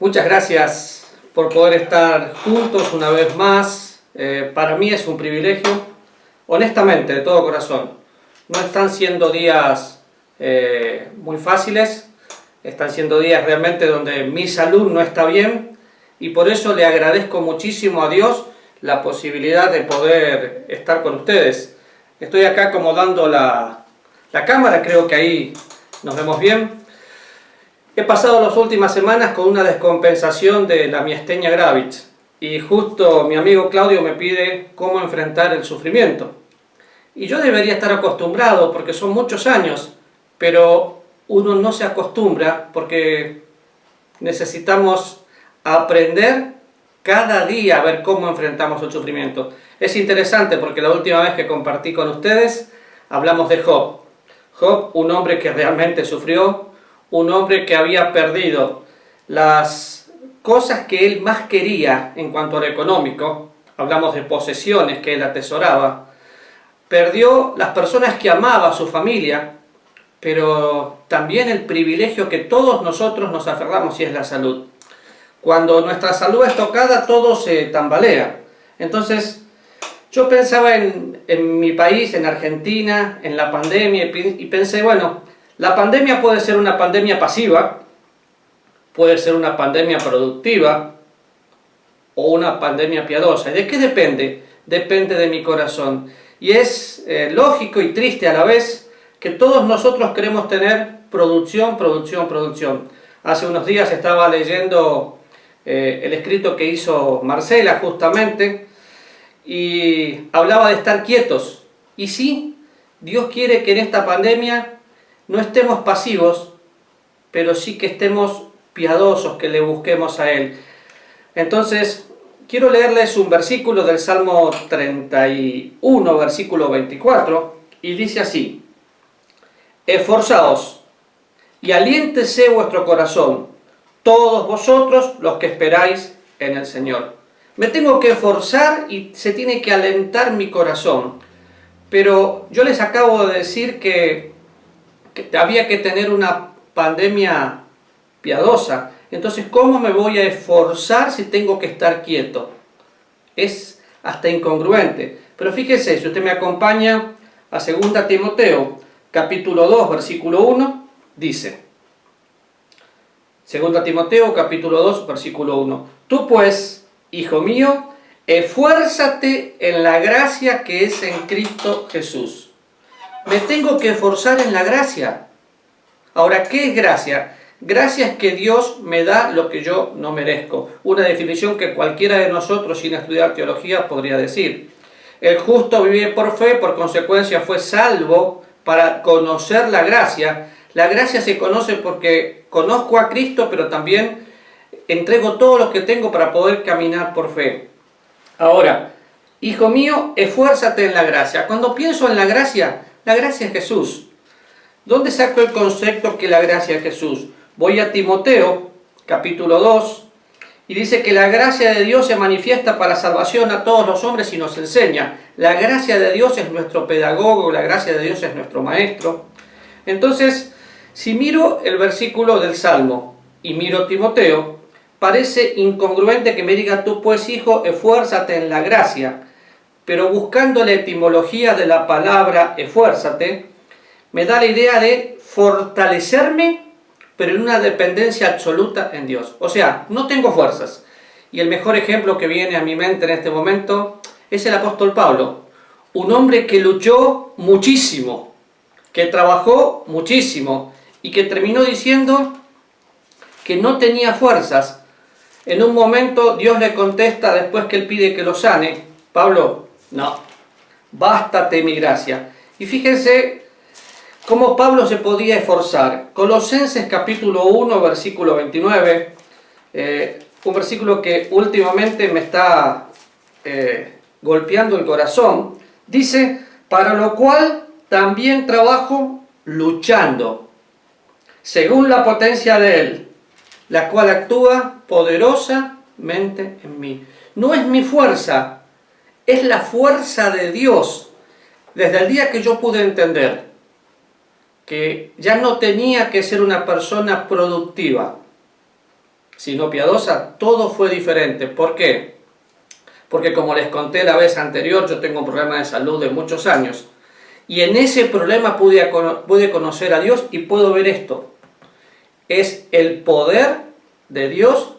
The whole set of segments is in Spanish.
Muchas gracias por poder estar juntos una vez más. Para mí es un privilegio, honestamente, de todo corazón. No están siendo días muy fáciles, están siendo días realmente donde mi salud no está bien y por eso le agradezco muchísimo a Dios la posibilidad de poder estar con ustedes. Estoy acá acomodando la cámara, creo que ahí nos vemos bien. He pasado las últimas semanas con una descompensación de la miastenia gravis y justo mi amigo Claudio me pide cómo enfrentar el sufrimiento. Y yo debería estar acostumbrado porque son muchos años, pero uno no se acostumbra porque necesitamos aprender cada día a ver cómo enfrentamos el sufrimiento. Es interesante porque la última vez que compartí con ustedes hablamos de Job. Job, un hombre que realmente sufrió, un hombre que había perdido las cosas que él más quería en cuanto a lo económico, hablamos de posesiones que él atesoraba, perdió las personas que amaba, a su familia, pero también el privilegio que todos nosotros nos aferramos y es la salud. Cuando nuestra salud es tocada, todo se tambalea. Entonces, yo pensaba en mi país, en Argentina, en la pandemia, y pensé, bueno, la pandemia puede ser una pandemia pasiva, puede ser una pandemia productiva o una pandemia piadosa. ¿Y de qué depende? Depende de mi corazón. Y es lógico y triste a la vez que todos nosotros queremos tener producción, producción, producción. Hace unos días estaba leyendo el escrito que hizo Marcela justamente y hablaba de estar quietos. Y sí, Dios quiere que en esta pandemia no estemos pasivos, pero sí que estemos piadosos, que le busquemos a Él. Entonces, quiero leerles un versículo del Salmo 31, versículo 24, y dice así: Esforzaos y aliéntese vuestro corazón, todos vosotros los que esperáis en el Señor. Me tengo que esforzar y se tiene que alentar mi corazón. Pero yo les acabo de decir que había que tener una pandemia piadosa. Entonces, ¿cómo me voy a esforzar si tengo que estar quieto? Es hasta incongruente. Pero fíjese, si usted me acompaña a 2 Timoteo, capítulo 2, versículo 1, dice: 2 Timoteo, capítulo 2, versículo 1. Tú pues, hijo mío, esfuérzate en la gracia que es en Cristo Jesús. Me tengo que esforzar en la gracia. Ahora, ¿qué es gracia? Gracia es que Dios me da lo que yo no merezco. Una definición que cualquiera de nosotros sin estudiar teología podría decir. El justo vive por fe, por consecuencia fue salvo para conocer la gracia. La gracia se conoce porque conozco a Cristo, pero también entrego todo lo que tengo para poder caminar por fe. Ahora, hijo mío, esfuérzate en la gracia. Cuando pienso en la gracia es Jesús. ¿Dónde saco el concepto que la gracia es Jesús? Voy a Timoteo, capítulo 2, y dice que la gracia de Dios se manifiesta para salvación a todos los hombres y nos enseña. La gracia de Dios es nuestro pedagogo, la gracia de Dios es nuestro maestro. Entonces, si miro el versículo del Salmo y miro Timoteo, parece incongruente que me diga: tú pues, hijo, esfuérzate en la gracia. Pero buscando la etimología de la palabra esfuérzate, me da la idea de fortalecerme, pero en una dependencia absoluta en Dios. O sea, no tengo fuerzas. Y el mejor ejemplo que viene a mi mente en este momento es el apóstol Pablo. Un hombre que luchó muchísimo, que trabajó muchísimo y que terminó diciendo que no tenía fuerzas. En un momento Dios le contesta, después que él pide que lo sane: Pablo, no, bástate mi gracia. Y fíjense cómo Pablo se podía esforzar. Colosenses capítulo 1, versículo 29, un versículo que últimamente me está golpeando el corazón, dice: para lo cual también trabajo luchando, según la potencia de Él, la cual actúa poderosamente en mí. No es mi fuerza, es la fuerza de Dios. Desde el día que yo pude entender que ya no tenía que ser una persona productiva, sino piadosa, todo fue diferente. ¿Por qué? Porque como les conté la vez anterior, yo tengo un problema de salud de muchos años. Y en ese problema pude conocer a Dios y puedo ver esto. Es el poder de Dios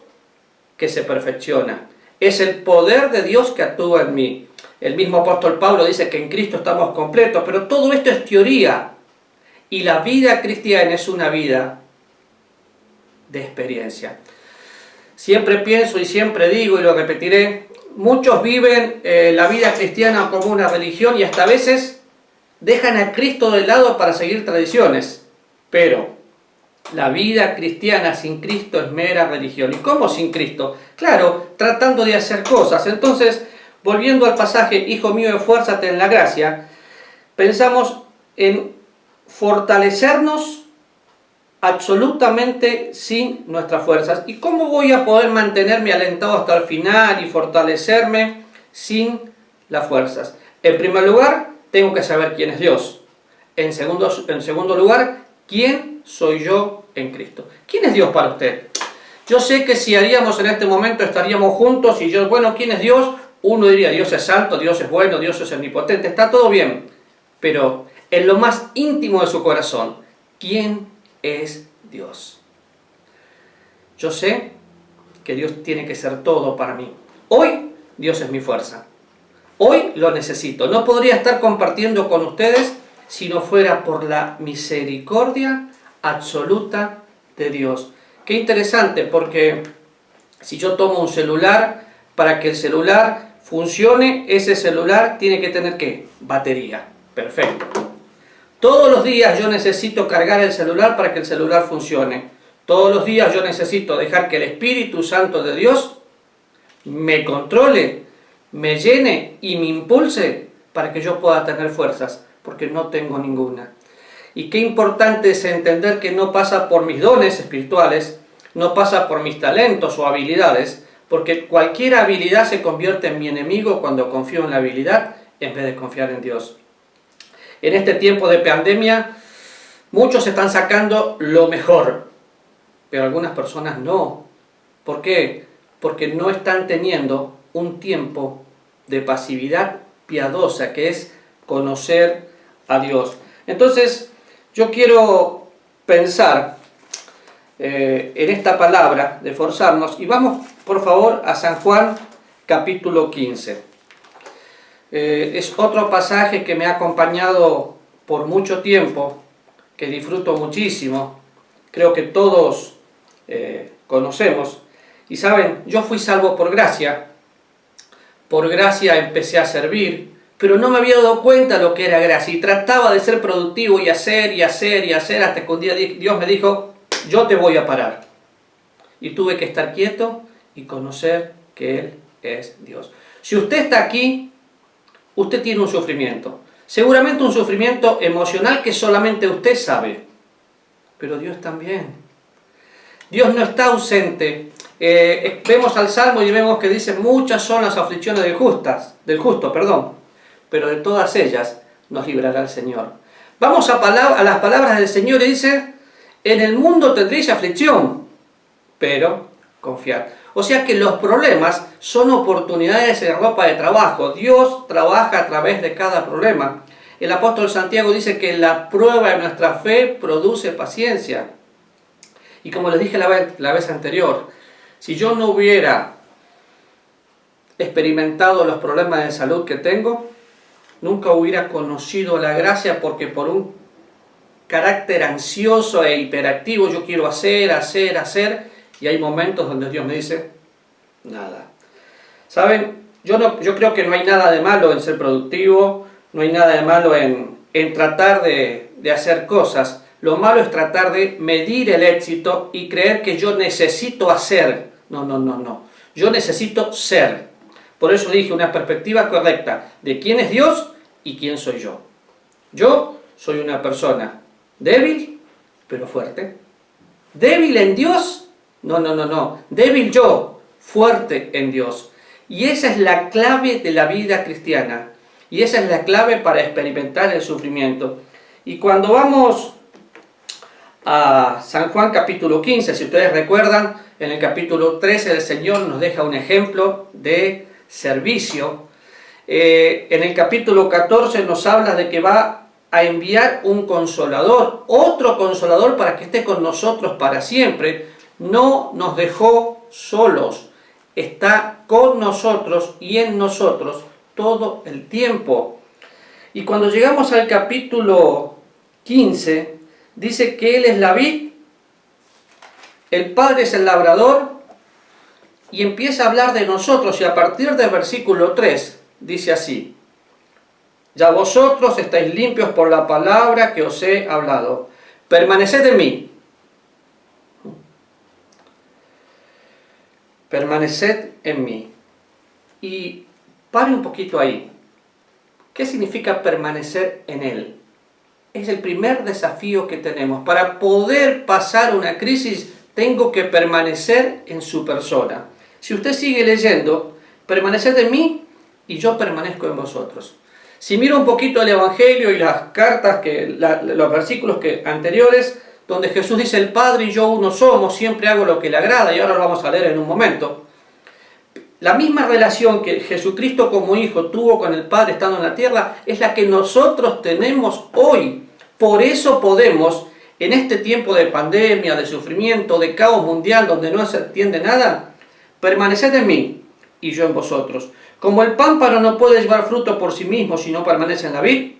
que se perfecciona. Es el poder de Dios que actúa en mí. El mismo apóstol Pablo dice que en Cristo estamos completos, pero todo esto es teoría. Y la vida cristiana es una vida de experiencia. Siempre pienso y siempre digo, y lo repetiré, muchos viven la vida cristiana como una religión y hasta a veces dejan a Cristo de lado para seguir tradiciones. Pero la vida cristiana sin Cristo es mera religión. ¿Y cómo sin Cristo? Claro, tratando de hacer cosas. Entonces, volviendo al pasaje, hijo mío, esfuérzate en la gracia, pensamos en fortalecernos absolutamente sin nuestras fuerzas. ¿Y cómo voy a poder mantenerme alentado hasta el final y fortalecerme sin las fuerzas? En primer lugar, tengo que saber quién es Dios. En segundo lugar, ¿quién soy yo en Cristo? ¿Quién es Dios para usted? Yo sé que si haríamos en este momento, estaríamos juntos y yo, bueno, ¿quién es Dios? Uno diría, Dios es santo, Dios es bueno, Dios es omnipotente, está todo bien. Pero en lo más íntimo de su corazón, ¿quién es Dios? Yo sé que Dios tiene que ser todo para mí. Hoy Dios es mi fuerza. Hoy lo necesito. No podría estar compartiendo con ustedes si no fuera por la misericordia absoluta de Dios. Qué interesante, porque si yo tomo un celular, para que el celular funcione, ese celular tiene que tener ¿qué? Batería. Perfecto. Todos los días yo necesito cargar el celular para que el celular funcione. Todos los días yo necesito dejar que el Espíritu Santo de Dios me controle, me llene y me impulse para que yo pueda tener fuerzas, porque no tengo ninguna. Y qué importante es entender que no pasa por mis dones espirituales, no pasa por mis talentos o habilidades, porque cualquier habilidad se convierte en mi enemigo cuando confío en la habilidad en vez de confiar en Dios. En este tiempo de pandemia, muchos están sacando lo mejor, pero algunas personas no. ¿Por qué? Porque no están teniendo un tiempo de pasividad piadosa, que es conocer a Dios. Entonces, yo quiero pensar en esta palabra de forzarnos, y vamos, por favor, a San Juan, capítulo 15. Es otro pasaje que me ha acompañado por mucho tiempo, que disfruto muchísimo, creo que todos conocemos. Y saben, yo fui salvo por gracia empecé a servir, pero no me había dado cuenta lo que era gracia, y trataba de ser productivo y hacer, hasta que un día Dios me dijo, yo te voy a parar. Y tuve que estar quieto y conocer que Él es Dios. Si usted está aquí, usted tiene un sufrimiento, seguramente un sufrimiento emocional que solamente usted sabe, pero Dios también. Dios no está ausente. Vemos al Salmo y vemos que dice, muchas son las aflicciones del justo, pero de todas ellas nos librará el Señor. Vamos a las palabras del Señor y dice, en el mundo tendréis aflicción, pero confiad. O sea que los problemas son oportunidades en ropa de trabajo. Dios trabaja a través de cada problema. El apóstol Santiago dice que la prueba de nuestra fe produce paciencia. Y como les dije la vez anterior, si yo no hubiera experimentado los problemas de salud que tengo, nunca hubiera conocido la gracia, porque por un carácter ansioso e hiperactivo yo quiero hacer, y hay momentos donde Dios me dice, nada. ¿Saben? Yo creo que no hay nada de malo en ser productivo, no hay nada de malo en tratar de hacer cosas. Lo malo es tratar de medir el éxito y creer que yo necesito hacer. No. Yo necesito ser. Por eso dije una perspectiva correcta de quién es Dios y quién soy yo. Yo soy una persona débil, pero fuerte. ¿Débil en Dios? No. Débil yo, fuerte en Dios. Y esa es la clave de la vida cristiana. Y esa es la clave para experimentar el sufrimiento. Y cuando vamos a San Juan capítulo 15. Si ustedes recuerdan, en el capítulo 13 el Señor nos deja un ejemplo de servicio. En el capítulo 14 nos habla de que va a enviar un consolador, otro consolador para que esté con nosotros para siempre. No nos dejó solos, está con nosotros y en nosotros todo el tiempo. Y cuando llegamos al capítulo 15, dice que Él es la vid, el Padre es el labrador, y empieza a hablar de nosotros, y a partir del versículo 3 dice así: ya vosotros estáis limpios por la palabra que os he hablado. Permaneced en mí. Permaneced en mí. Y pare un poquito ahí. ¿Qué significa permanecer en Él? Es el primer desafío que tenemos. Para poder pasar una crisis, tengo que permanecer en su persona. Si usted sigue leyendo, permaneced en mí y yo permanezco en vosotros. Si miro un poquito el Evangelio y las cartas, los versículos anteriores, donde Jesús dice: el Padre y yo uno somos, siempre hago lo que le agrada, y ahora lo vamos a leer en un momento. La misma relación que Jesucristo como Hijo tuvo con el Padre estando en la tierra es la que nosotros tenemos hoy. Por eso podemos, en este tiempo de pandemia, de sufrimiento, de caos mundial, donde no se entiende nada, permaneced en mí y yo en vosotros. Como el pámpano no puede llevar fruto por sí mismo si no permanece en la vid,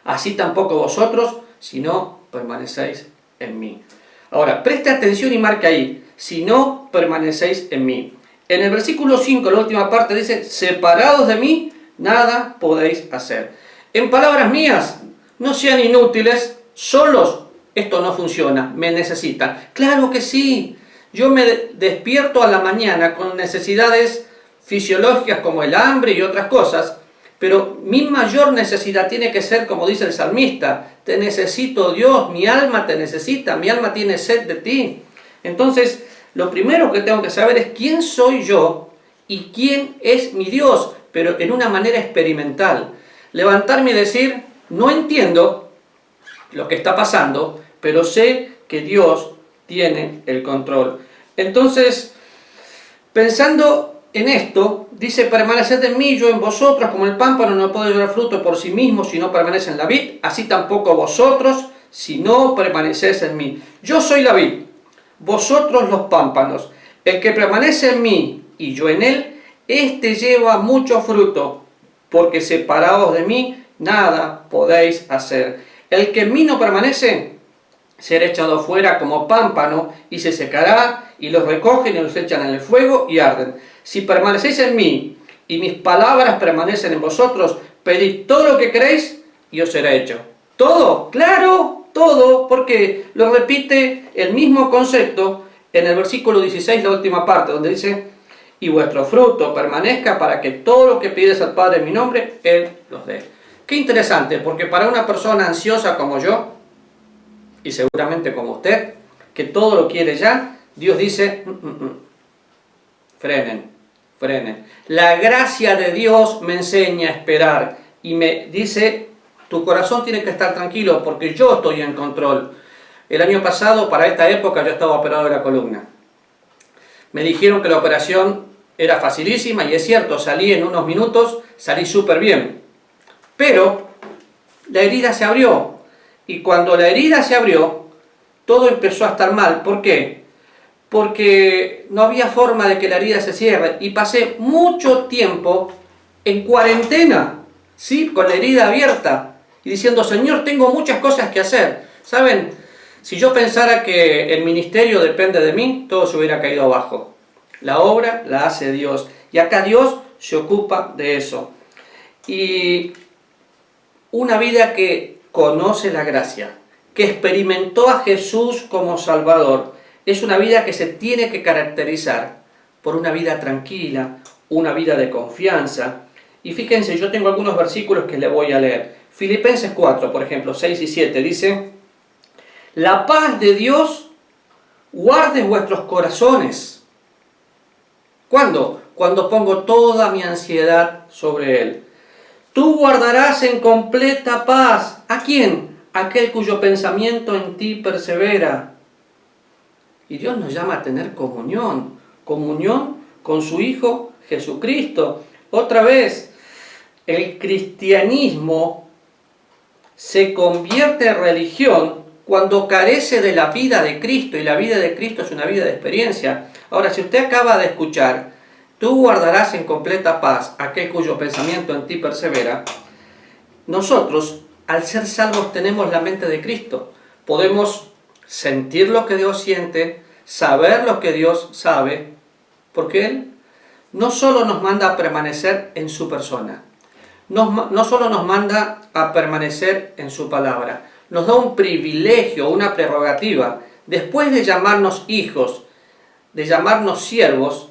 así tampoco vosotros si no permanecéis en mí. Ahora, preste atención y marque ahí: si no permanecéis en mí. En el versículo 5, la última parte, dice: separados de mí, nada podéis hacer. En palabras mías, no sean inútiles, solos esto no funciona, me necesitan. Claro que sí, yo me despierto a la mañana con necesidades fisiológicas como el hambre y otras cosas, pero mi mayor necesidad tiene que ser, como dice el salmista: te necesito, Dios, mi alma te necesita, mi alma tiene sed de ti. Entonces, lo primero que tengo que saber es quién soy yo y quién es mi Dios, pero en una manera experimental. Levantarme y decir: no entiendo lo que está pasando, pero sé que Dios tiene el control. Entonces, pensando en esto, dice: permaneced en mí, yo en vosotros. Como el pámpano no puede llevar fruto por sí mismo si no permanece en la vid, así tampoco vosotros si no permanecéis en mí. Yo soy la vid, vosotros los pámpanos. El que permanece en mí y yo en él, éste lleva mucho fruto, porque separados de mí nada podéis hacer. El que en mí no permanece será echado fuera como pámpano y se secará, y los recogen y los echan en el fuego y arden. Si permanecéis en mí y mis palabras permanecen en vosotros, pedid todo lo que queréis y os será hecho. ¿Todo? Claro, todo, porque lo repite el mismo concepto en el versículo 16, la última parte, donde dice: y vuestro fruto permanezca, para que todo lo que pides al Padre en mi nombre, Él los dé. Qué interesante, porque para una persona ansiosa como yo, y seguramente como usted, que todo lo quiere ya, Dios dice: frenen. La gracia de Dios me enseña a esperar y me dice: tu corazón tiene que estar tranquilo porque yo estoy en control. El año pasado, para esta época, yo estaba operado de la columna. Me dijeron que la operación era facilísima, y es cierto, salí en unos minutos, salí súper bien. Pero la herida se abrió, y cuando la herida se abrió, todo empezó a estar mal. ¿Por qué? Porque no había forma de que la herida se cierre, y pasé mucho tiempo en cuarentena, ¿sí? Con la herida abierta, y diciendo: Señor, tengo muchas cosas que hacer. ¿Saben? Si yo pensara que el ministerio depende de mí, todo se hubiera caído abajo. La obra la hace Dios, y acá Dios se ocupa de eso. Y una vida que conoce la gracia, que experimentó a Jesús como Salvador, es una vida que se tiene que caracterizar por una vida tranquila, una vida de confianza. Y fíjense, yo tengo algunos versículos que le voy a leer. Filipenses 4, por ejemplo, 6 y 7, dice: la paz de Dios guarde vuestros corazones. ¿Cuándo? Cuando pongo toda mi ansiedad sobre Él. Tú guardarás en completa paz. ¿A quién? aquel cuyo pensamiento en ti persevera. Y Dios nos llama a tener comunión con su Hijo Jesucristo. Otra vez, el cristianismo se convierte en religión cuando carece de la vida de Cristo, y la vida de Cristo es una vida de experiencia. Ahora, si usted acaba de escuchar, tú guardarás en completa paz aquel cuyo pensamiento en ti persevera, nosotros, al ser salvos, tenemos la mente de Cristo. Podemos sentir lo que Dios siente, saber lo que Dios sabe, porque Él no solo nos manda a permanecer en su persona, no solo nos manda a permanecer en su palabra, nos da un privilegio, una prerrogativa. Después de llamarnos hijos, de llamarnos siervos,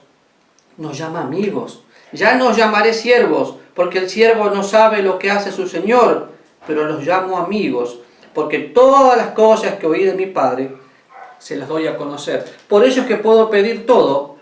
nos llama amigos. Ya no os llamaré siervos, porque el siervo no sabe lo que hace su Señor, pero los llamo amigos, porque todas las cosas que oí de mi Padre se las doy a conocer. Por eso es que puedo pedir todo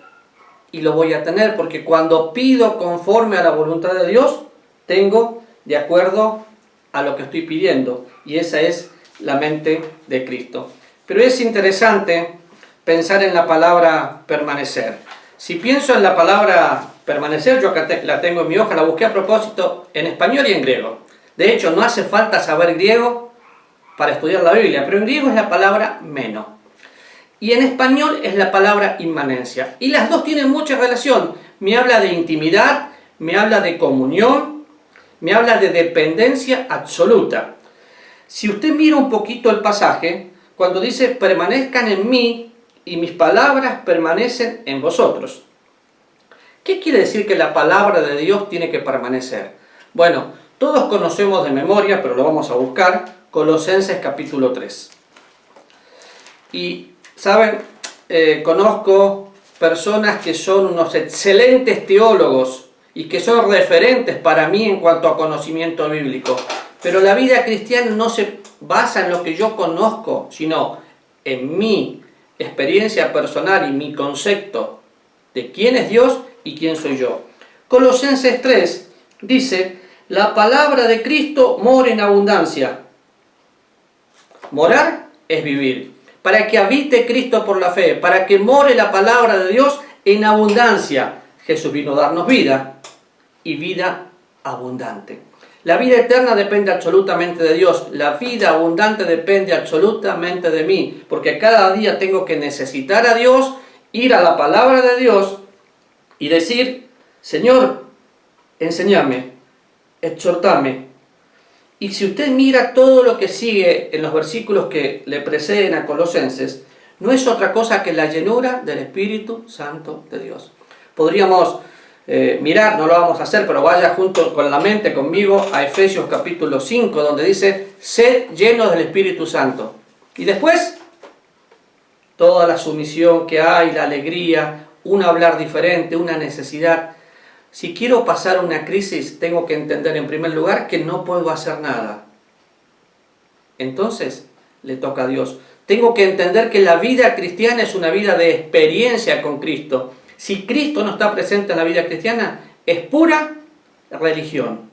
y lo voy a tener, porque cuando pido conforme a la voluntad de Dios, tengo de acuerdo a lo que estoy pidiendo, y esa es la mente de Cristo. Pero es interesante pensar en la palabra permanecer. Si pienso en la palabra permanecer, yo acá la tengo en mi hoja, la busqué a propósito en español y en griego. De hecho, no hace falta saber griego para estudiar la Biblia, pero en griego es la palabra meno. Y en español es la palabra inmanencia. Y las dos tienen mucha relación. Me habla de intimidad, me habla de comunión, me habla de dependencia absoluta. Si usted mira un poquito el pasaje, cuando dice permanezcan en mí y mis palabras permanecen en vosotros. ¿Qué quiere decir que la palabra de Dios tiene que permanecer? Bueno, todos conocemos de memoria, pero lo vamos a buscar, Colosenses capítulo 3. Y, ¿saben? Conozco personas que son unos excelentes teólogos y que son referentes para mí en cuanto a conocimiento bíblico. Pero la vida cristiana no se basa en lo que yo conozco, sino en mi experiencia personal y mi concepto de quién es Dios y quién soy yo. Colosenses 3 dice, la palabra de Cristo mora en abundancia. Morar es vivir. Para que habite Cristo por la fe, para que more la palabra de Dios en abundancia. Jesús vino a darnos vida y vida abundante. La vida eterna depende absolutamente de Dios. La vida abundante depende absolutamente de mí. Porque cada día tengo que necesitar a Dios, ir a la palabra de Dios y decir, Señor, enséñame, exhortame. Y si usted mira todo lo que sigue en los versículos que le preceden a Colosenses, no es otra cosa que la llenura del Espíritu Santo de Dios. Podríamos mirar, no lo vamos a hacer, pero vaya junto con la mente conmigo a Efesios capítulo 5, donde dice, sed llenos del Espíritu Santo. Y después, toda la sumisión que hay, la alegría, un hablar diferente, una necesidad. Si quiero pasar una crisis, tengo que entender en primer lugar que no puedo hacer nada. Entonces, le toca a Dios. Tengo que entender que la vida cristiana es una vida de experiencia con Cristo. Si Cristo no está presente en la vida cristiana, es pura religión,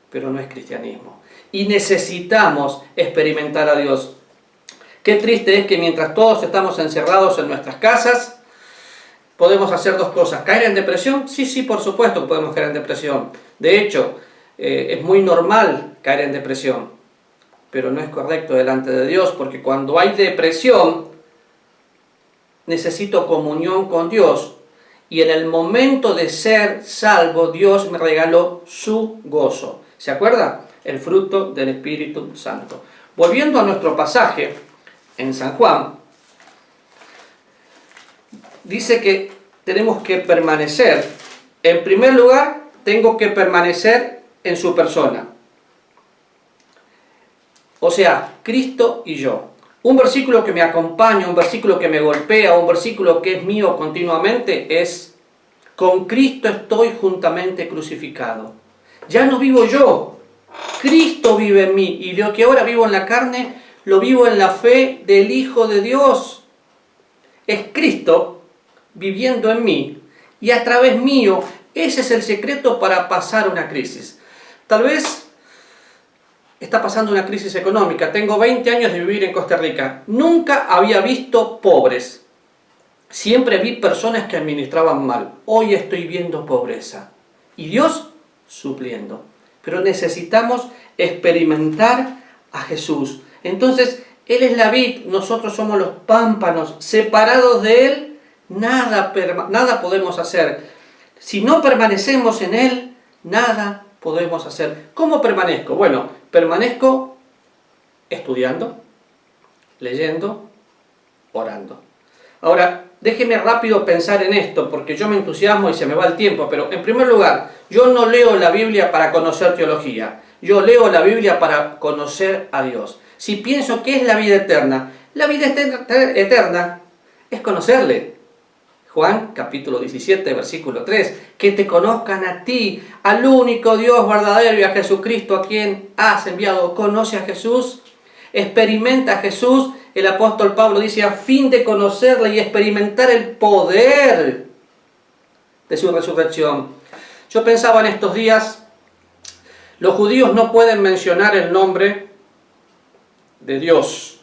pero no es cristianismo. Y necesitamos experimentar a Dios. Qué triste es que mientras todos estamos encerrados en nuestras casas, podemos hacer dos cosas. ¿Caer en depresión? Sí, por supuesto que podemos caer en depresión. De hecho, es muy normal caer en depresión, pero no es correcto delante de Dios, porque cuando hay depresión, necesito comunión con Dios. Y en el momento de ser salvo, Dios me regaló su gozo. ¿Se acuerda? El fruto del Espíritu Santo. Volviendo a nuestro pasaje en San Juan, dice que tenemos que permanecer. En primer lugar, tengo que permanecer en su persona. O sea, Cristo y yo. Un versículo que me acompaña, un versículo que me golpea, un versículo que es mío continuamente es: con Cristo estoy juntamente crucificado. Ya no vivo yo, Cristo vive en mí, y lo que ahora vivo en la carne, lo vivo en la fe del Hijo de Dios. Es Cristo viviendo en mí, y a través mío. Ese es el secreto para pasar una crisis. Tal vez está pasando una crisis económica. Tengo 20 años de vivir en Costa Rica. Nunca había visto pobres. Siempre vi personas que administraban mal. Hoy estoy viendo pobreza. Y Dios supliendo. Pero necesitamos experimentar a Jesús. Entonces, Él es la vid, nosotros somos los pámpanos. Separados de Él, nada podemos hacer. Si no permanecemos en Él, nada podemos hacer. ¿Cómo permanezco? Bueno, permanezco estudiando, leyendo, orando. Ahora, déjeme rápido pensar en esto, porque yo me entusiasmo y se me va el tiempo, pero en primer lugar, yo no leo la Biblia para conocer teología, yo leo la Biblia para conocer a Dios. Si pienso que es la vida eterna es conocerle. Juan capítulo 17, versículo 3, que te conozcan a ti, al único Dios verdadero y a Jesucristo a quien has enviado. Conoce a Jesús, experimenta a Jesús. El apóstol Pablo dice, a fin de conocerle y experimentar el poder de su resurrección. Yo pensaba en estos días, los judíos no pueden mencionar el nombre de Dios,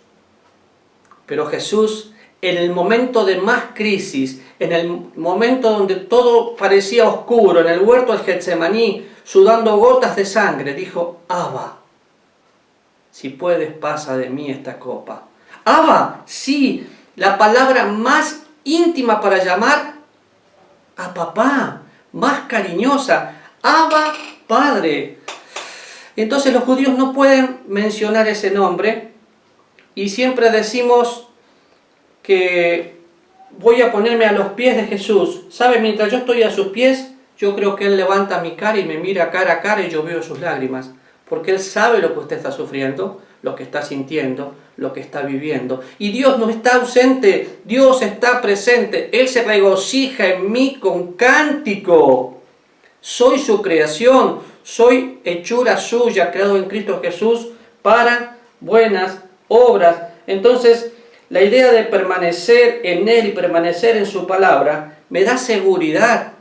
pero Jesús, en el momento de más crisis, en el momento donde todo parecía oscuro, en el huerto del Getsemaní, sudando gotas de sangre, dijo, Abba, si puedes, pasa de mí esta copa. Abba, sí, la palabra más íntima para llamar a papá, más cariñosa, Abba, Padre. Entonces los judíos no pueden mencionar ese nombre y siempre decimos que voy a ponerme a los pies de Jesús. ¿Sabe? Mientras yo estoy a sus pies, yo creo que Él levanta mi cara y me mira cara a cara y yo veo sus lágrimas. Porque Él sabe lo que usted está sufriendo, lo que está sintiendo, lo que está viviendo. Y Dios no está ausente, Dios está presente. Él se regocija en mí con cántico. Soy su creación, soy hechura suya, creado en Cristo Jesús para buenas obras. Entonces, la idea de permanecer en Él y permanecer en su palabra me da seguridad.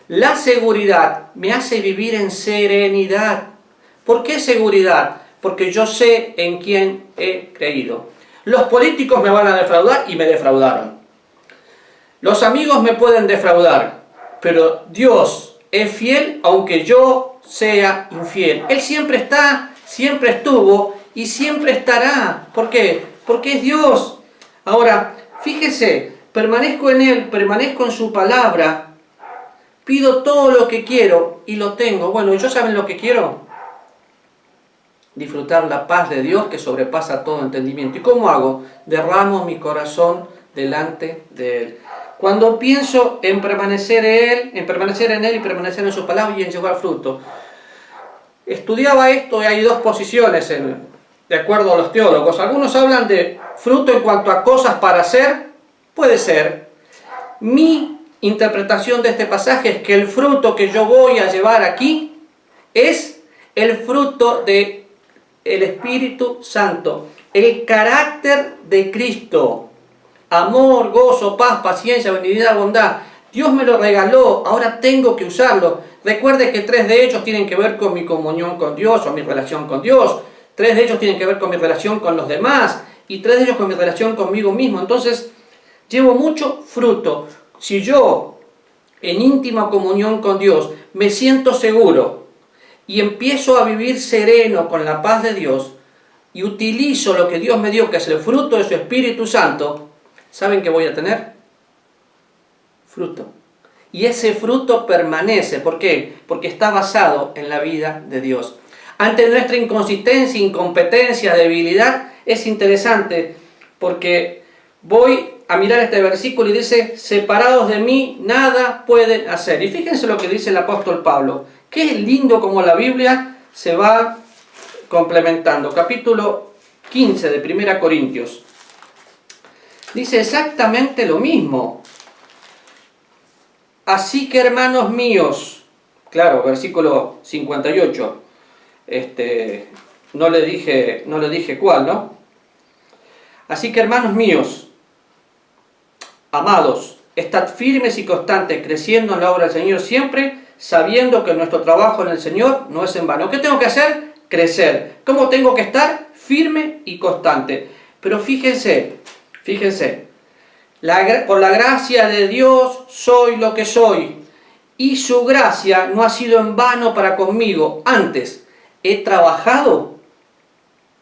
La seguridad me hace vivir en serenidad. ¿Por qué seguridad? Porque yo sé en quién he creído. Los políticos me van a defraudar y me defraudaron. Los amigos me pueden defraudar, pero Dios es fiel aunque yo sea infiel. Él siempre está, siempre estuvo y siempre estará. ¿Por qué? Porque es Dios. Ahora, fíjese, permanezco en Él, permanezco en su palabra, pido todo lo que quiero y lo tengo. Bueno, ¿yo saben lo que quiero? Disfrutar la paz de Dios que sobrepasa todo entendimiento. ¿Y cómo hago? Derramo mi corazón delante de Él. Cuando pienso en permanecer en Él y permanecer en su palabra y en llevar fruto. Estudiaba esto y hay dos posiciones de acuerdo a los teólogos. Algunos hablan de fruto en cuanto a cosas para hacer. Puede ser. Mi interpretación de este pasaje es que el fruto que yo voy a llevar aquí es el fruto del Espíritu Santo, el carácter de Cristo. Amor, gozo, paz, paciencia, benignidad, bondad. Dios me lo regaló, ahora tengo que usarlo. Recuerde que 3 de ellos tienen que ver con mi comunión con Dios o mi relación con Dios. 3 de ellos tienen que ver con mi relación con los demás. Y 3 de ellos con mi relación conmigo mismo. Entonces, llevo mucho fruto. Si yo, en íntima comunión con Dios, me siento seguro y empiezo a vivir sereno con la paz de Dios y utilizo lo que Dios me dio, que es el fruto de su Espíritu Santo, ¿saben qué voy a tener? Fruto. Y ese fruto permanece. ¿Por qué? Porque está basado en la vida de Dios. Ante nuestra inconsistencia, incompetencia, debilidad, es interesante porque voy a mirar este versículo y dice, separados de mí, nada pueden hacer. Y fíjense lo que dice el apóstol Pablo. Qué lindo como la Biblia se va complementando. Capítulo 15 de 1 Corintios. Dice exactamente lo mismo. Así que, hermanos míos, claro, versículo 58, no le dije cuál, ¿no? Así que, hermanos míos, amados, estad firmes y constantes, creciendo en la obra del Señor siempre, sabiendo que nuestro trabajo en el Señor no es en vano. ¿Qué tengo que hacer? crecer? ¿Cómo tengo que estar? Firme y constante. Pero fíjense, por la gracia de Dios soy lo que soy. Y su gracia no ha sido en vano para conmigo. Antes, he trabajado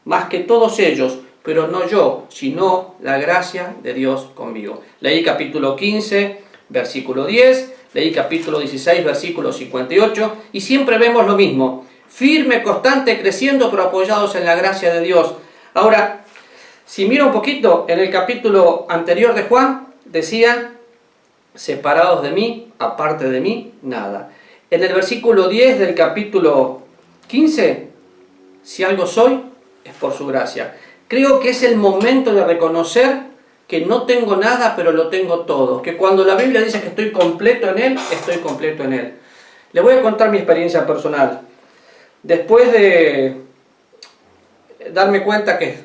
más que todos ellos, pero no yo, sino la gracia de Dios conmigo. Leí capítulo 15, versículo 10, leí capítulo 16, versículo 58, y siempre vemos lo mismo. Firme, constante, creciendo, pero apoyados en la gracia de Dios. Ahora, si mira un poquito, en el capítulo anterior de Juan, decía, separados de mí, aparte de mí, nada. En el versículo 10 del capítulo 15, si algo soy, es por su gracia. Creo que es el momento de reconocer que no tengo nada, pero lo tengo todo. Que cuando la Biblia dice que estoy completo en Él, estoy completo en Él. Le voy a contar mi experiencia personal. Después de darme cuenta que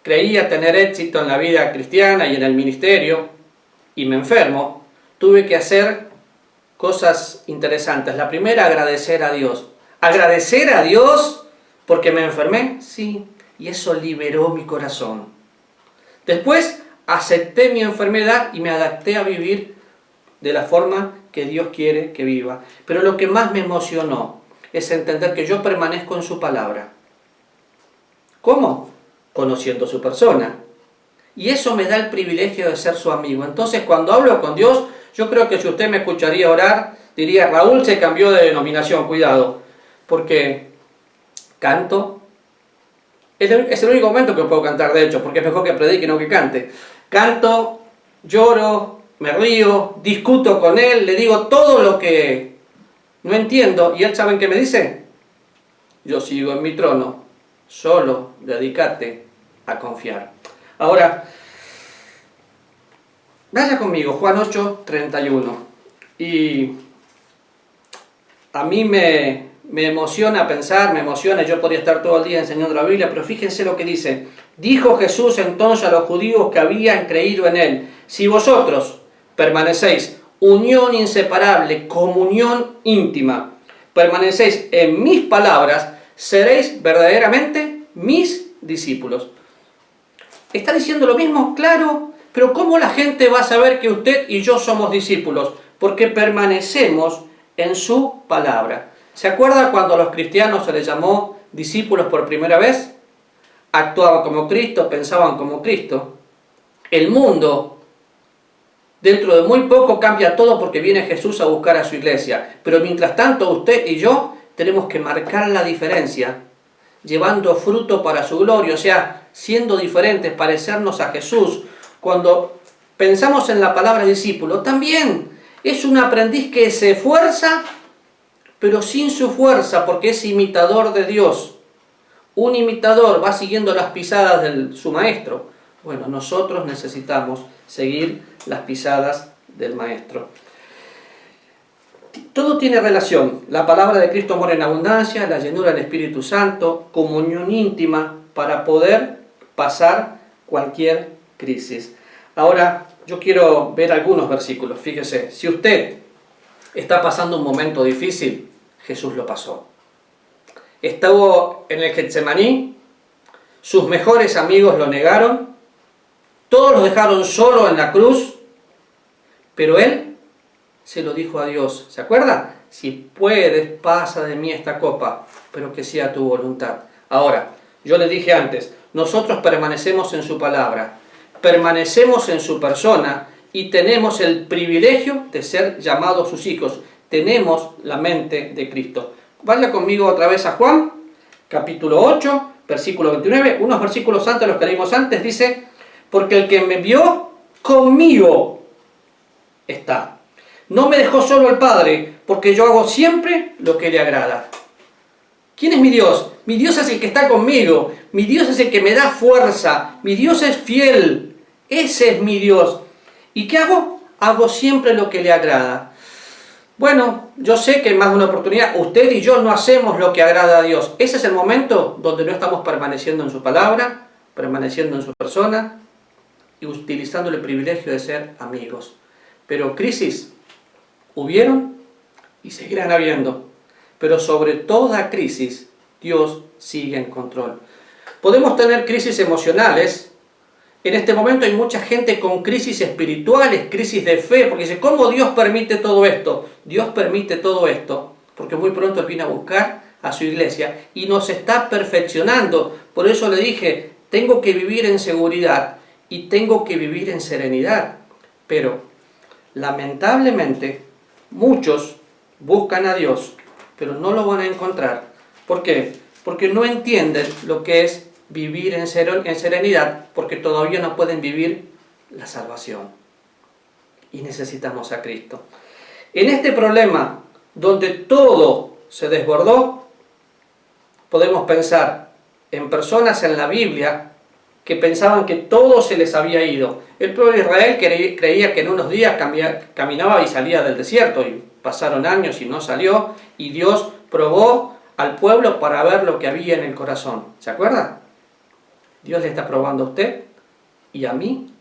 creía tener éxito en la vida cristiana y en el ministerio, y me enfermo, tuve que hacer cosas interesantes. La primera, agradecer a Dios. ¿Agradecer a Dios porque me enfermé? Sí, y eso liberó mi corazón. Después, acepté mi enfermedad y me adapté a vivir de la forma que Dios quiere que viva. Pero lo que más me emocionó es entender que yo permanezco en su palabra. ¿Cómo? Conociendo su persona. Y eso me da el privilegio de ser su amigo. Entonces, cuando hablo con Dios, yo creo que si usted me escucharía orar, diría, Raúl se cambió de denominación, cuidado, porque canto. Es el único momento que puedo cantar, de hecho, porque es mejor que predique, no que cante. Canto, lloro, me río, discuto con él, le digo todo lo que no entiendo, y él, ¿saben qué me dice? Yo sigo en mi trono, solo dedícate a confiar. Ahora, vaya conmigo, Juan 8, 31. Y a mí me emociona pensar, yo podría estar todo el día enseñando la Biblia, pero fíjense lo que dice. Dijo Jesús entonces a los judíos que habían creído en Él, si vosotros permanecéis, unión inseparable, comunión íntima, permanecéis en mis palabras, seréis verdaderamente mis discípulos. ¿Está diciendo lo mismo? Claro, pero ¿cómo la gente va a saber que usted y yo somos discípulos? Porque permanecemos en su palabra. ¿Se acuerda cuando a los cristianos se les llamó discípulos por primera vez? Actuaban como Cristo, pensaban como Cristo. El mundo, dentro de muy poco, cambia todo porque viene Jesús a buscar a su iglesia. Pero mientras tanto, usted y yo tenemos que marcar la diferencia, llevando fruto para su gloria, o sea, siendo diferentes, parecernos a Jesús. Cuando pensamos en la palabra discípulo, también es un aprendiz que se esfuerza, pero sin su fuerza, porque es imitador de Dios. Un imitador va siguiendo las pisadas de su maestro. Bueno, nosotros necesitamos seguir las pisadas del maestro. Todo tiene relación. La palabra de Cristo mora en abundancia, la llenura del Espíritu Santo, comunión íntima para poder pasar cualquier crisis. Ahora, yo quiero ver algunos versículos. Fíjese, si usted está pasando un momento difícil, Jesús lo pasó. Estuvo en el Getsemaní, sus mejores amigos lo negaron, todos lo dejaron solo en la cruz, pero Él se lo dijo a Dios. ¿Se acuerda? Si puedes, pasa de mí esta copa, pero que sea tu voluntad. Ahora, yo le dije antes, nosotros permanecemos en su palabra, permanecemos en su persona y tenemos el privilegio de ser llamados sus hijos. Tenemos la mente de Cristo. Vaya conmigo otra vez a Juan, capítulo 8, versículo 29. Unos versículos antes, los que leímos antes, dice, porque el que me vio, conmigo está. No me dejó solo el Padre, porque yo hago siempre lo que le agrada. ¿Quién es mi Dios? Mi Dios es el que está conmigo. Mi Dios es el que me da fuerza. Mi Dios es fiel. Ese es mi Dios. ¿Y qué hago? Hago siempre lo que le agrada. Bueno, yo sé que en más de una oportunidad usted y yo no hacemos lo que agrada a Dios. Ese es el momento donde no estamos permaneciendo en su palabra, permaneciendo en su persona y utilizando el privilegio de ser amigos. Pero crisis hubieron y seguirán habiendo. Pero sobre toda crisis, Dios sigue en control. Podemos tener crisis emocionales. En este momento hay mucha gente con crisis espirituales, crisis de fe, porque dice, ¿cómo Dios permite todo esto? Dios permite todo esto porque muy pronto Él viene a buscar a su iglesia y nos está perfeccionando. Por eso le dije, tengo que vivir en seguridad y tengo que vivir en serenidad. Pero, lamentablemente, muchos buscan a Dios, pero no lo van a encontrar. ¿Por qué? Porque no entienden lo que es vivir en serenidad, porque todavía no pueden vivir la salvación. Y necesitamos a Cristo. En este problema, donde todo se desbordó, podemos pensar en personas en la Biblia que pensaban que todo se les había ido. El pueblo de Israel creía que en unos días caminaba y salía del desierto, y pasaron años y no salió, y Dios probó al pueblo para ver lo que había en el corazón. ¿Se acuerdan? Dios le está probando a usted y a mí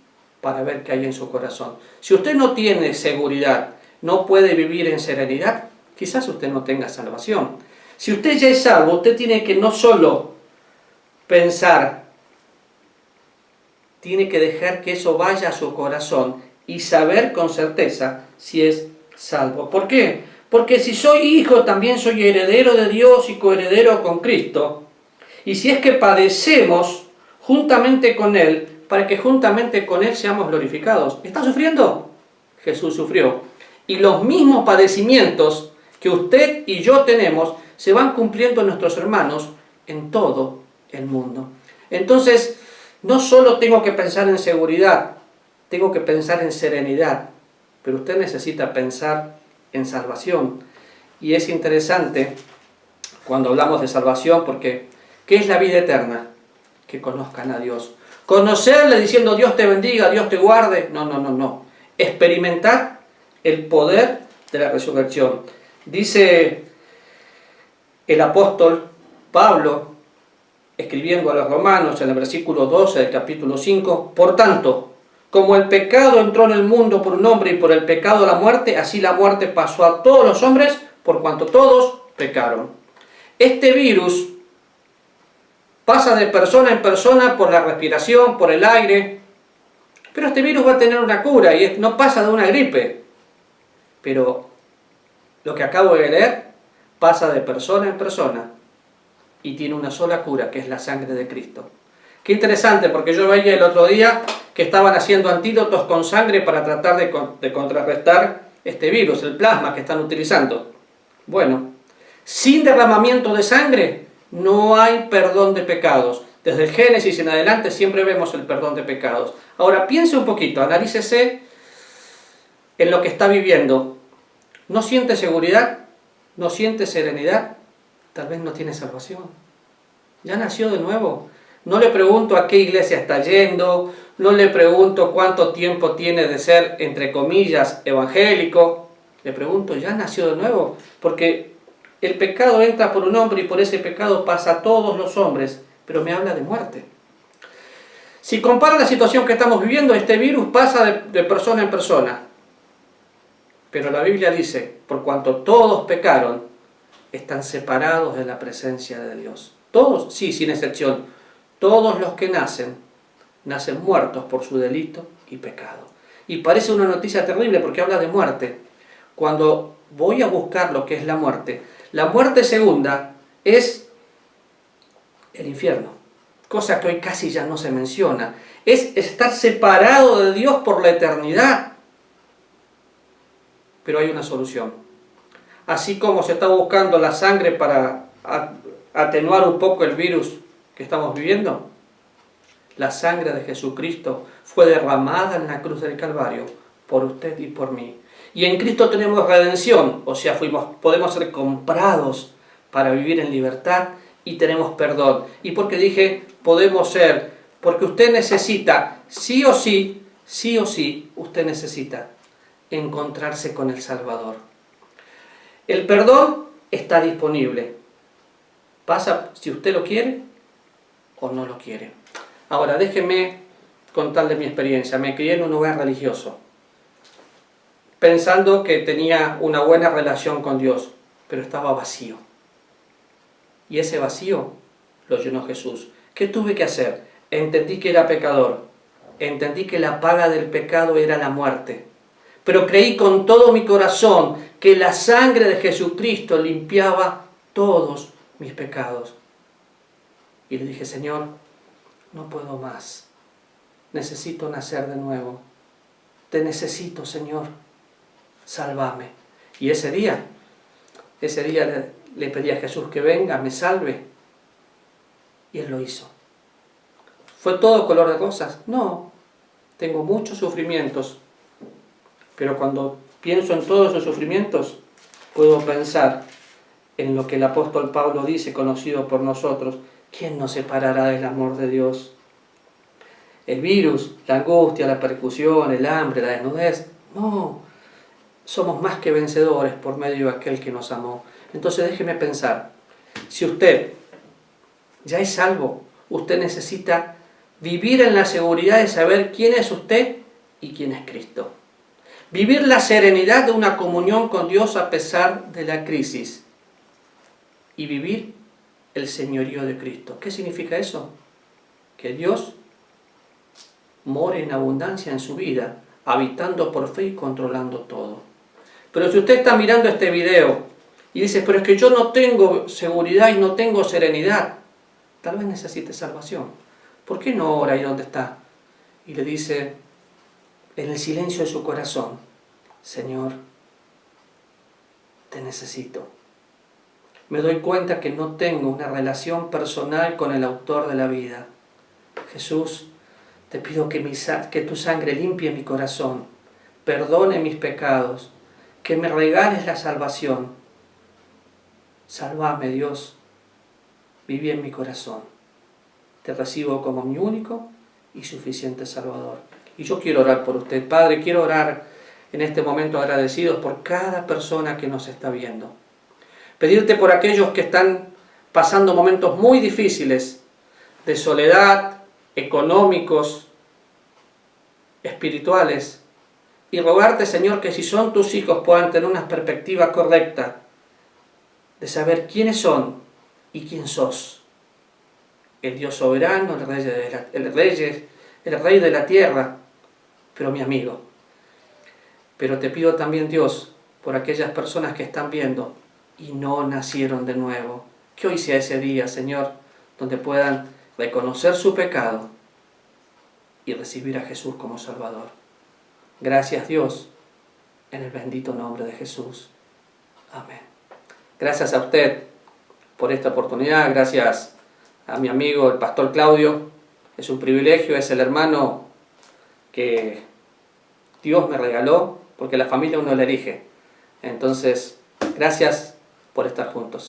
para ver qué hay en su corazón. Si usted no tiene seguridad, no puede vivir en serenidad, quizás usted no tenga salvación. Si usted ya es salvo, usted tiene que no solo pensar, tiene que dejar que eso vaya a su corazón y saber con certeza si es salvo. ¿Por qué? Porque si soy hijo, también soy heredero de Dios y coheredero con Cristo. Y si es que padecemos juntamente con Él, para que juntamente con Él seamos glorificados. ¿Está sufriendo? Jesús sufrió. Y los mismos padecimientos que usted y yo tenemos se van cumpliendo en nuestros hermanos en todo el mundo. Entonces, no solo tengo que pensar en seguridad, tengo que pensar en serenidad, pero usted necesita pensar en salvación. Y es interesante cuando hablamos de salvación, porque ¿qué es la vida eterna? Que conozcan a Dios. Conocerle diciendo Dios te bendiga, Dios te guarde. No. Experimentar el poder de la resurrección. Dice el apóstol Pablo, escribiendo a los romanos en el versículo 12 del capítulo 5, por tanto, como el pecado entró en el mundo por un hombre y por el pecado la muerte, así la muerte pasó a todos los hombres por cuanto todos pecaron. Este virus pasa de persona en persona por la respiración, por el aire, pero este virus va a tener una cura y no pasa de una gripe. Pero lo que acabo de leer pasa de persona en persona y tiene una sola cura, que es la sangre de Cristo. Qué interesante, porque yo veía el otro día que estaban haciendo antídotos con sangre para tratar de contrarrestar este virus, el plasma que están utilizando. Bueno, sin derramamiento de sangre no hay perdón de pecados. Desde el Génesis en adelante siempre vemos el perdón de pecados. Ahora piense un poquito, analícese en lo que está viviendo. ¿No siente seguridad? ¿No siente serenidad? Tal vez no tiene salvación. Ya nació de nuevo. No le pregunto a qué iglesia está yendo, no le pregunto cuánto tiempo tiene de ser, entre comillas, evangélico. Le pregunto, ¿ya nació de nuevo? Porque el pecado entra por un hombre y por ese pecado pasa a todos los hombres, pero me habla de muerte. Si compara la situación que estamos viviendo, este virus pasa de persona en persona. Pero la Biblia dice, por cuanto todos pecaron, están separados de la presencia de Dios. Todos, sí, sin excepción. Todos los que nacen muertos por su delito y pecado. Y parece una noticia terrible porque habla de muerte. Cuando voy a buscar lo que es la muerte segunda es el infierno. Cosa que hoy casi ya no se menciona. Es estar separado de Dios por la eternidad. Pero hay una solución. Así como se está buscando la sangre para atenuar un poco el virus que estamos viviendo, la sangre de Jesucristo fue derramada en la cruz del Calvario por usted y por mí. Y en Cristo tenemos redención, o sea, podemos ser comprados para vivir en libertad y tenemos perdón. ¿Y por qué dije podemos ser? Porque usted necesita, sí o sí, usted necesita encontrarse con el Salvador. El perdón está disponible. Pasa si usted lo quiere o no lo quiere. Ahora, déjeme contarle mi experiencia. Me crié en un hogar religioso, pensando que tenía una buena relación con Dios, pero estaba vacío. Y ese vacío lo llenó Jesús. ¿Qué tuve que hacer? Entendí que era pecador. Entendí que la paga del pecado era la muerte. Pero creí con todo mi corazón que la sangre de Jesucristo limpiaba todos mis pecados. Y le dije, Señor, no puedo más. Necesito nacer de nuevo. Te necesito, Señor. Sálvame. Y ese día le pedí a Jesús que venga, me salve. Y Él lo hizo. ¿Fue todo color de rosas? No. Tengo muchos sufrimientos. Pero cuando pienso en todos esos sufrimientos, puedo pensar en lo que el apóstol Pablo dice, conocido por nosotros: ¿quién nos separará del amor de Dios? El virus, la angustia, la persecución, el hambre, la desnudez. No, somos más que vencedores por medio de aquel que nos amó. Entonces déjeme pensar, si usted ya es salvo, usted necesita vivir en la seguridad de saber quién es usted y quién es Cristo. Vivir la serenidad de una comunión con Dios a pesar de la crisis. Y vivir el señorío de Cristo. ¿Qué significa eso? Que Dios more en abundancia en su vida, habitando por fe y controlando todo. Pero si usted está mirando este video y dice, pero es que yo no tengo seguridad y no tengo serenidad, tal vez necesite salvación. ¿Por qué no ora ahí donde está? Y le dice, en el silencio de su corazón, Señor, te necesito. Me doy cuenta que no tengo una relación personal con el autor de la vida. Jesús, te pido que tu sangre limpie mi corazón, perdone mis pecados, que me regales la salvación. Sálvame, Dios, viví en mi corazón. Te recibo como mi único y suficiente Salvador. Y yo quiero orar por usted, Padre, quiero orar en este momento agradecidos por cada persona que nos está viendo. Pedirte por aquellos que están pasando momentos muy difíciles de soledad, económicos, espirituales, y rogarte, Señor, que si son tus hijos puedan tener una perspectiva correcta de saber quiénes son y quién sos. El Dios soberano, el Rey de la tierra, pero mi amigo. Pero te pido también, Dios, por aquellas personas que están viendo y no nacieron de nuevo, que hoy sea ese día, Señor, donde puedan reconocer su pecado y recibir a Jesús como Salvador. Gracias, Dios, en el bendito nombre de Jesús. Amén. Gracias a usted por esta oportunidad, gracias a mi amigo el pastor Claudio. Es un privilegio, es el hermano que Dios me regaló, porque la familia uno la elige. Entonces, gracias por estar juntos.